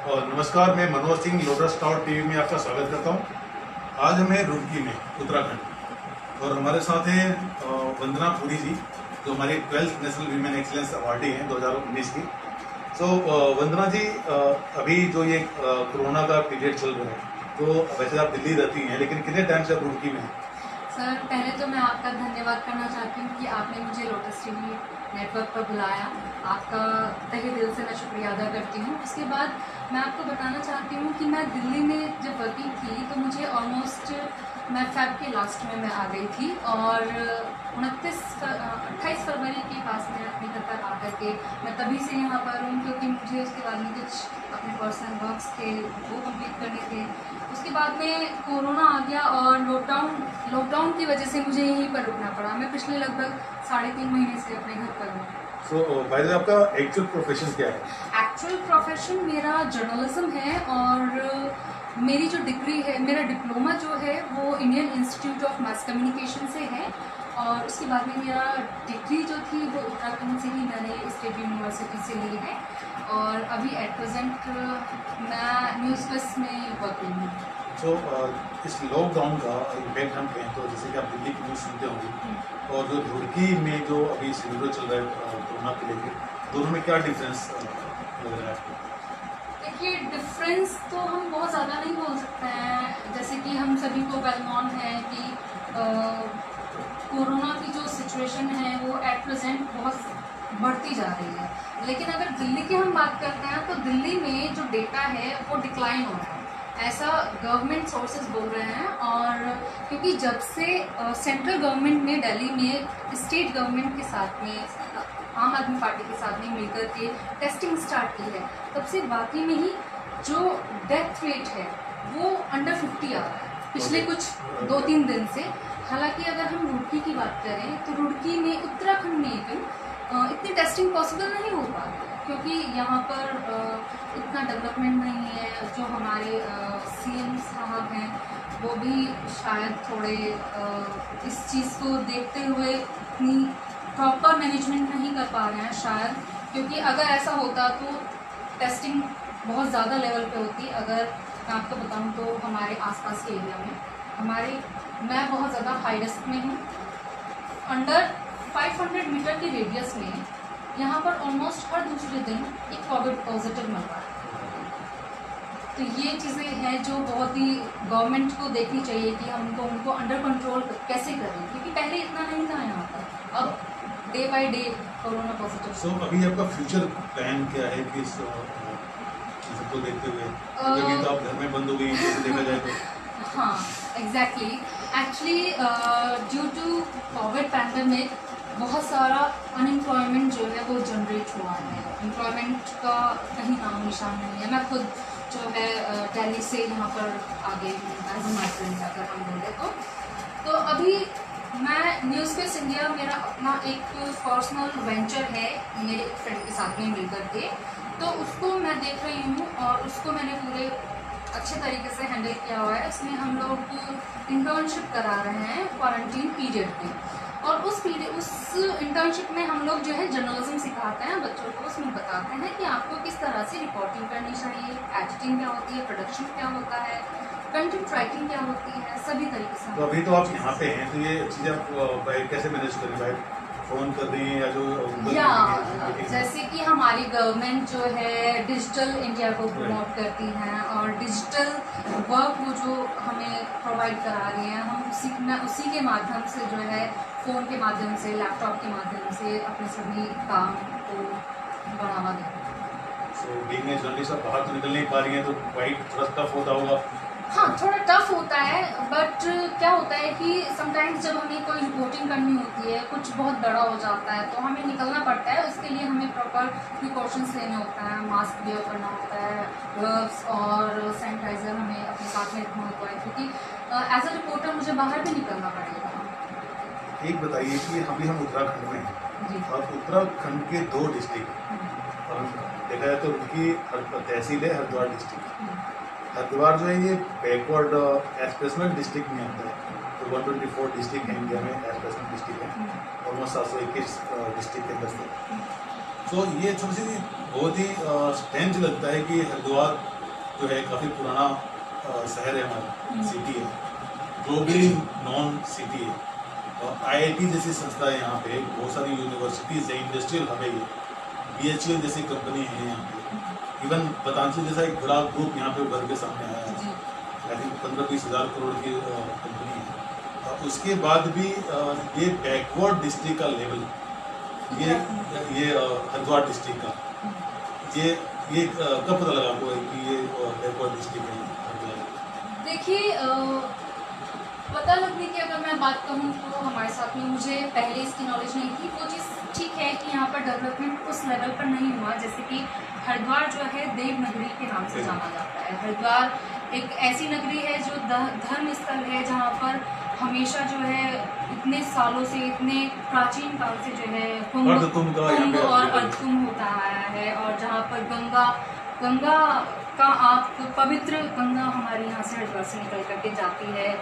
नमस्कार, मैं Manoj Singh lotus tower TV में आपका स्वागत करता हूं। आज हमें रुड़की में उत्तराखंड और हमारे साथ हैं वंदना पुरी जी, जो हमारी 12th national women excellence awardee हैं 2019 की। वंदना जी, अभी जो ये कोरोना का पीरियड चल रहा है, तो वैसे आप दिल्ली रहती हैं, लेकिन कितने टाइम से आप रुड़की में हैं? सर, पहले तो मैं आपका धन्यवाद करना चाहती हूँ कि आपने मुझे लोटस टीवी नेटवर्क पर बुलाया। आपका तहे दिल से मैं शुक्रिया अदा करती हूँ। उसके बाद मैं आपको बताना चाहती हूँ कि मैं दिल्ली में जब वर्किंग थी तो मुझे ऑलमोस्ट मैं फेब के लास्ट में मैं आ गई थी और 28 फरवरी के पास में अपने घर पर आकर के मैं तभी से यहाँ पर हूँ, क्योंकि मुझे उसके बाद में कुछ अपने पर्सनल वर्क्स थे वो कंप्लीट करने थे। उसके बाद में कोरोना आ गया और लॉकडाउन की वजह से मुझे यहीं पर रुकना पड़ा। मैं पिछले लगभग 3.5 महीने से अपने घर पर हूँ। भाई साहब, आपका एक्चुअल प्रोफेशन क्या है? एक्चुअल प्रोफेशन मेरा जर्नलिज्म है और मेरी जो डिग्री है, मेरा डिप्लोमा जो है वो Indian institute of mass communication से है और उसके बाद में मेरा डिग्री जो थी वो उत्तराखंड से ही मैंने स्टेट यूनिवर्सिटी से ली है और अभी एट प्रेजेंट मैं न्यूज़ प्लस में वर्किंग हूँ। इस लॉकडाउन का इम्पैक्ट हम कहें तो जैसे कि आप दिल्ली की न्यूज़ सुनते होंगे और जो रुड़की में जो अभी सिनेरियो चल रहा है कोरोना को लेकर, दोनों में क्या डिफरेंस लग रहा है आपको? देखिए, डिफरेंस तो हम बहुत ज़्यादा नहीं बोल सकते हैं। जैसे कि हम सभी को वेल नोन है कि कोरोना की जो सिचुएशन है वो एट प्रेजेंट बहुत बढ़ती जा रही है, लेकिन अगर दिल्ली की हम बात करते हैं तो दिल्ली में जो डेटा है वो डिक्लाइन हो रहा है, ऐसा गवर्नमेंट सोर्सेज बोल रहे हैं। और क्योंकि जब से सेंट्रल गवर्नमेंट ने दिल्ली में स्टेट गवर्नमेंट के साथ में, आम आदमी पार्टी के साथ में मिलकर के टेस्टिंग स्टार्ट की है, तब से बाकी में ही जो डेथ रेट है वो अंडर 50 आ रहा है पिछले कुछ 2-3 दिन से। हालांकि अगर हम रुड़की की बात करें तो रुड़की में, उत्तराखंड में इतनी टेस्टिंग पॉसिबल नहीं हो पा रही है, क्योंकि यहाँ पर इतना डेवलपमेंट नहीं है। जो हमारे सीएम साहब हैं वो भी शायद थोड़े इस चीज़ को देखते हुए इतनी प्रॉपर मैनेजमेंट नहीं कर पा रहे हैं शायद, क्योंकि अगर ऐसा होता तो टेस्टिंग बहुत ज़्यादा लेवल पे होती। अगर मैं आपको बताऊं तो हमारे आसपास के एरिया में मैं बहुत ज़्यादा हाई रिस्क में हूँ। अंडर 500 मीटर के रेडियस में यहाँ पर ऑलमोस्ट हर दूसरे दिन एक कोविड पॉजिटिव मिल रहा है। तो ये चीज़ें हैं जो बहुत ही गवर्नमेंट को देखनी चाहिए कि हम उनको अंडर कंट्रोल कैसे करें, क्योंकि पहले इतना नहीं था यहाँ पर, अब day by day corona positive. अभी आपका फ्यूचर प्लान क्या है कि इस सबको देखते हुए, क्योंकि तो आप घर में बंद हो गई देखा जाए तो? हाँ, exactly. Actually due to covid pandemic बहुत सारा अनएम्प्लॉयमेंट जो है वो जनरेट हुआ है। एम्प्लॉयमेंट का कहीं नाम निशान नहीं है। मैं खुद जो है दिल्ली से यहाँ पर आ गई हूँ एज ए माइग्रेंट, अगर हम बोले तो अभी मैं न्यूज़ प्लस इंडिया मेरा अपना एक पर्सनल वेंचर है, मेरे एक फ्रेंड के साथ में मिलकर के, तो उसको मैं देख रही हूँ और उसको मैंने पूरे अच्छे तरीके से हैंडल किया हुआ है। इसमें हम लोग इंटर्नशिप करा रहे हैं क्वारंटीन पीरियड में, और उस इंटर्नशिप में हम लोग जो है जर्नलिज्म सिखाते हैं बच्चों को। उसमें बताते हैं कि आपको किस तरह से रिपोर्टिंग करनी चाहिए, एडिटिंग क्या होती है, प्रोडक्शन क्या होता है, कंटेंट राइटिंग क्या होती है, सभी तरीके से। तो अभी तो आप यहाँ पे हैं, तो ये चीज़ें आप कैसे मैनेज करें? भाई फ़ोन कर रही हैं या जो जैसे कि हमारी गवर्नमेंट जो है डिजिटल इंडिया को प्रमोट करती हैं और डिजिटल वर्क वो जो हमें प्रोवाइड करा रही हैं, हम उसी के माध्यम से जो है फ़ोन के माध्यम से, लैपटॉप के माध्यम से अपने सभी काम को बढ़ावा दें। बीइंग ए जर्नलिस्ट आप बाहर तो निकल नहीं पा रही हैं, तो वाइट थोड़ा टफ होता होगा? हाँ, थोड़ा टफ होता है, बट क्या होता है कि समटाइम्स जब हमें कोई रिपोर्टिंग करनी होती है, कुछ बहुत बड़ा हो जाता है, तो हमें निकलना पड़ता है। उसके लिए हमें प्रॉपर प्रिकॉशंस लेने होता है, मास्क वेयर करना होता है, ग्लव्स और सैनिटाइज़र हमें अपने साथ में रखना होता है, क्योंकि एज अ रिपोर्टर मुझे बाहर भी निकलना पड़ेगा। एक बताइए कि अभी हम उत्तराखंड में हैं और उत्तराखंड के 2 डिस्ट्रिक्ट, और देखा जाए तो उनकी तहसील है हरिद्वार डिस्ट्रिक्ट। हरिद्वार जो है ये बैकवर्ड एस्पेशनल डिस्ट्रिक्ट में आता है, तो 124 डिस्ट्रिक्ट है इंडिया में, एस्पेशनल डिस्ट्रिक्ट है, ऑलमोस्ट 721 डिस्ट्रिक्ट के अंदर से। तो ये छोटी सी बहुत ही स्ट्रेंज लगता है कि हरिद्वार जो है काफ़ी पुराना शहर है हमारा, सिटी है, ग्लोबली नॉन सिटी है। IIT जैसी संस्था है यहाँ पे, बहुत सारी यूनिवर्सिटीज़ है, इंडस्ट्रियल हब है ये, BHEL जैसी कंपनी है यहाँ पे, इवन पतंजलि जैसा एक बड़ा ग्रुप यहाँ पे उभर के सामने आया है, आई थिंक 15-20 हज़ार करोड़ की कंपनी है। उसके बाद भी ये बैकवर्ड डिस्ट्रिक्ट का लेवल, ये हरिद्वार डिस्ट्रिक्ट का, ये कब पता लगा आपको कि ये बैकवर्ड डिस्ट्रिक्ट है हरिद्वार? देखिए, पता लगने की अगर मैं बात कहूँ तो हमारे साथ में मुझे पहले इसकी नॉलेज नहीं थी। वो चीज़ ठीक है कि यहाँ पर डेवलपमेंट उस लेवल पर नहीं हुआ, जैसे कि हरिद्वार जो है देव नगरी के नाम से जाना जाता है। हरिद्वार एक ऐसी नगरी है जो धर्म स्थल है, जहाँ पर हमेशा जो है इतने सालों से, इतने प्राचीन काल से जो है कुंभ और अर्धकुंभ होता आया है, और जहाँ पर गंगा का आप पवित्र गंगा हमारे यहाँ से हरिद्वार से निकल करके जाती है।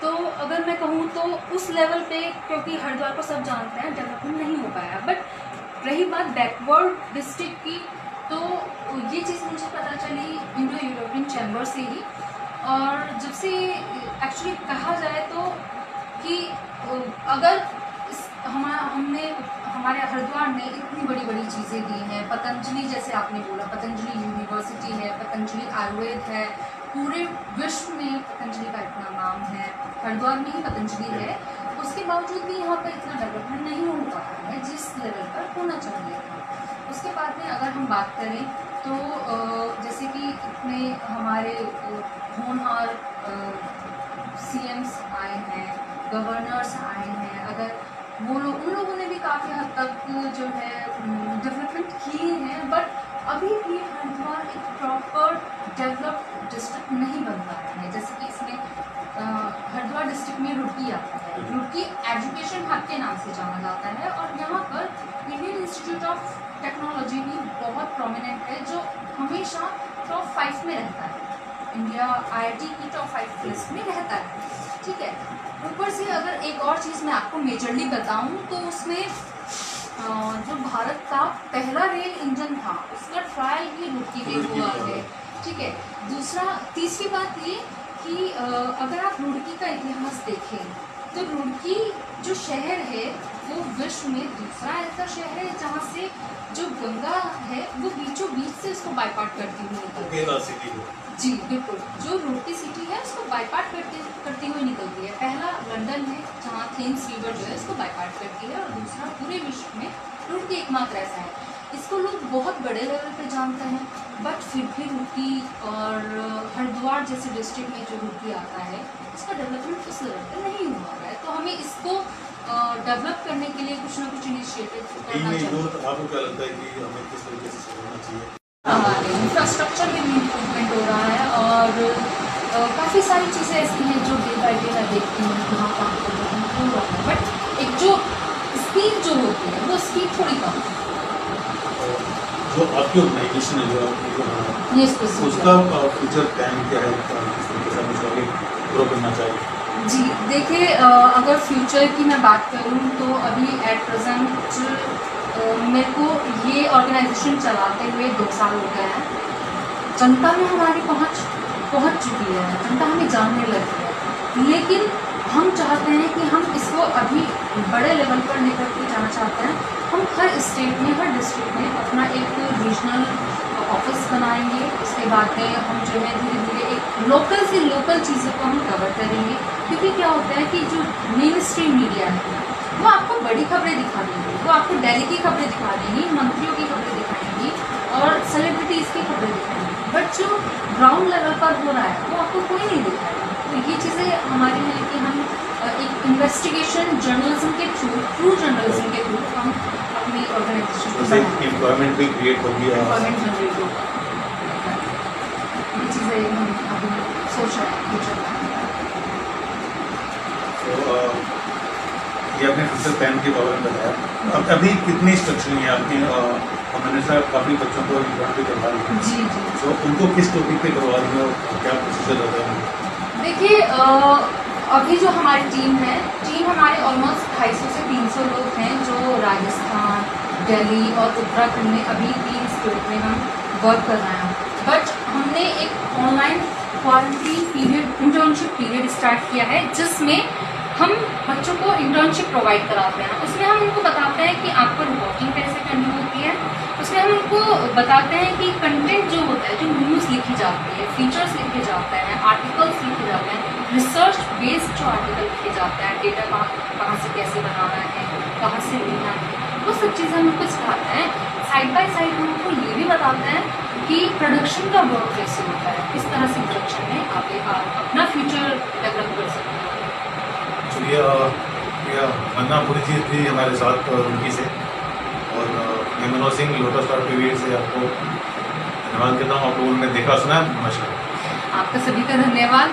तो अगर मैं कहूँ तो उस लेवल पे, क्योंकि हरिद्वार को सब जानते हैं, डेवलपमेंट नहीं हो पाया। बट रही बात बैकवर्ड डिस्ट्रिक्ट की, तो ये चीज़ मुझे पता चली इंडो यूरोपियन चैम्बर से ही। और जब से एक्चुअली कहा जाए तो कि अगर हमारे हरिद्वार ने इतनी बड़ी बड़ी चीज़ें दी हैं, पतंजलि जैसे आपने बोला, पतंजलि यूनिवर्सिटी है, पतंजलि आयुर्वेद है, पूरे विश्व में पतंजलि का इतना नाम है, हरिद्वार में ही पतंजलि है, उसके बावजूद भी यहाँ पर इतना डेवलपमेंट नहीं हो पाया है जिस लेवल पर होना चाहिए था। उसके बाद में अगर हम बात करें तो जैसे कि इतने हमारे होनहार CMs आए हैं, गवर्नर्स आए हैं, अगर उन लोगों ने भी काफ़ी हद तक जो है डेवलपमेंट किए हैं, बट अभी भी हरिद्वार एक प्रॉपर डेवलप्ड डिस्ट्रिक्ट नहीं बन पाया है। जैसे कि इसमें हरिद्वार डिस्ट्रिक्ट में रुड़की आता है, रुड़की एजुकेशन हब के नाम से जाना जाता है, और यहाँ पर इंडियन इंस्टीट्यूट ऑफ टेक्नोलॉजी भी बहुत प्रोमिनेंट है, जो हमेशा टॉप 5 में रहता है, इंडिया IIT की टॉप 5 लिस्ट में रहता है। ठीक है, ऊपर से अगर एक और चीज़ मैं आपको मेजरली बताऊं तो उसमें जो भारत का पहला रेल इंजन था उसका ट्रायल भी रुड़की में हुआ है। ठीक है, तीसरी बात ये कि अगर आप रुड़की का इतिहास देखें तो रुड़की जो शहर है वो विश्व में दूसरा ऐसा शहर है जहाँ से जो गंगा है वो बीचों बीच से उसको बाईपाट करती हुई निकलती है। जी बिल्कुल, जो रुड़की सिटी है उसको बाईपाट करती हुई निकलती है। पहला लंदन है जहाँ थेम्स रिवर जो है उसको बाईपाट करती है, और दूसरा पूरे विश्व में रुड़की एकमात्र ऐसा है। इसको लोग बहुत बड़े लेवल पे जानते हैं, बट फिर भी रुड़की और हरिद्वार जैसे डिस्ट्रिक्ट में जो रुड़की आता है इसका डेवलपमेंट उस लेवल पर नहीं हुआ है। तो हमें इसको डेवलप करने के लिए कुछ ना कुछ इनिशिएटिव करना चाहिए। आपको क्या लगता है कि हमें किस तरीके से होना चाहिए? इंफ्रास्ट्रक्चर में भी इम्प्रूवमेंट हो रहा है, और काफ़ी सारी चीज़ें ऐसी हैं जो डे बाई डे मैं देखती हूँ कि हाँ काम इम्प्रूव हो रहा है, बट एक जो स्पीड जो होती है वो स्पीड थोड़ी कम है। जो आपकी ऑर्गेनाइजेशन है, जो उसका फ्यूचर प्लान क्या है, किस तरीके से हम आगे ग्रो करना चाहिए? जी देखिए, अगर फ्यूचर की मैं बात करूँ तो अभी एट प्रेजेंट मेरे को ये ऑर्गेनाइजेशन चलाते हुए 2 साल हो गए हैं। जनता में हमारी पहुँच चुकी है, जनता हमें जानने लगी है, लेकिन हम चाहते हैं कि हम इसको अभी बड़े लेवल पर लेकर के जाना चाहते हैं। हम हर स्टेट में, हर डिस्ट्रिक्ट में अपना एक रीजनल ऑफिस बनाएंगे। उसके बाद में हम जो है धीरे धीरे एक लोकल से लोकल चीज़ों को हम कवर करेंगे, क्योंकि क्या होता है कि जो मेन स्ट्रीम मीडिया है वो आपको बड़ी खबरें दिखा देंगी, वो आपको दिल्ली की खबरें दिखा देंगी, मंत्रियों की खबरें दिखाएंगी और सेलिब्रिटीज़ की खबरें दिखाएंगी, बट जो ग्राउंड लेवल पर हो रहा है वो आपको कोई नहीं दिखाएगा। तो ये चीज़ें हमारी हैं कि हम एक इन्वेस्टिगेशन जर्नलिज्म के थ्रू, ट्रू जर्नलिज्म के थ्रू हम अपनी ऑर्गेनाइजेशन को एम्प्लॉयमेंट भी क्रिएट होगी, एम्प्लॉयमेंट जनरेट होगा। ये चीज़ें हम अभी सोच रहे हैं फ्यूचर में। ये आपने फ्यूचर प्लान के बारे में बताया। अब अभी कितनी स्ट्रक्चरिंग है आपकी? मैंने सर काफ़ी बच्चों को इन्वॉल्व भी करवा रही है। जी जी। तो उनको किस टॉपिक पे करवा रही है और क्या प्रोसीजर रहता है? देखिए, अभी जो हमारी टीम हमारे ऑलमोस्ट 250 से 300 लोग हैं जो राजस्थान, दिल्ली और उत्तराखंड में अभी भी इस फील्ड में हम वर्क कर रहे हैं। बट हमने एक online quarantine period, internship period start किया है, जिसमें हम बच्चों को इंटर्नशिप प्रोवाइड कराते हैं। उसमें हम उनको बताते हैं कि आपको रिपोर्टिंग कैसे करनी होती है। उसमें हम उनको बताते हैं कि कंटेंट जो होता है, जो न्यूज़ लिखी जाती है, फीचर्स लिखे जाते हैं, आर्टिकल्स लिखे जाते हैं, रिसर्च बेस्ड जो आर्टिकल लिखे जाते हैं, डेटा कहाँ से कैसे बनाना है, कहाँ से लेना है, वो सब चीज़ें हम उनको सिखाते हैं। साइड बाय साइड हम उनको ये भी बताते हैं कि प्रोडक्शन का वर्क कैसे होता है, किस तरह से प्रोडक्शन में आप अपना फ्यूचर डेवलप कर सकते हैं। ये वंदना पुरी जी थी हमारे साथ रुड़की से, और मैं Manoj Singh lotus star TV से आपको धन्यवाद कहता हूँ। आप लोगों ने देखा सुना। नमस्कार। आपका सभी का धन्यवाद।